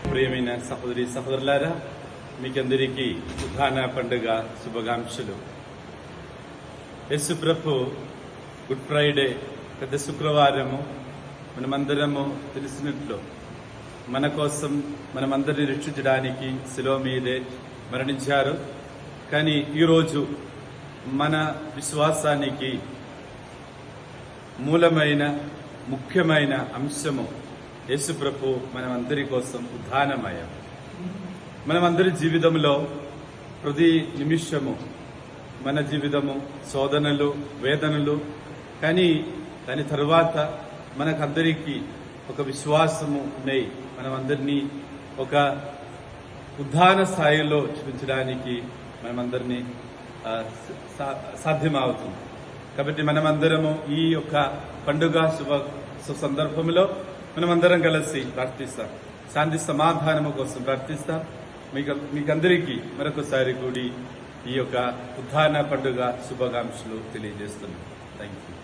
ప్రియమైన సహోదరి సహోదరులారా, మీకందరికీ ఉద్ధాన పండుగ శుభాకాంక్షలు. యేసు ప్రభు గుడ్ ఫ్రైడే పెద్ద శుక్రవారము మనమందరము తెలిసినట్లు మన కోసం మనమందరినీ రక్షించడానికి శిలువ మీదే మరణించారు. కానీ ఈరోజు మన విశ్వాసానికి మూలమైన ముఖ్యమైన అంశము యేసు ప్రభు మనమందరి కోసం ఉద్ధానమయ్యాం. మనమందరి జీవితంలో ప్రతి నిమిషము మన జీవితము శోధనలు, వేదనలు, కానీ దాని తర్వాత మనకందరికీ ఒక విశ్వాసము ఉన్నాయి. మనమందరినీ ఒక ఉద్ధాన స్థాయిలో చూపించడానికి మనమందరినీ సాధ్యమవుతుంది. కాబట్టి మనమందరము ఈ యొక్క పండుగ శుభ సందర్భంలో మనమందరం కలిసి ప్రార్థిస్తాం. శాంతి సమాధానము కోసం ప్రార్థిస్తాం. మీకందరికీ మరొకసారి కూడి ఈ యొక్క ఉద్ధాన పండుగ శుభాకాంక్షలు తెలియజేస్తున్నాం. Thank you.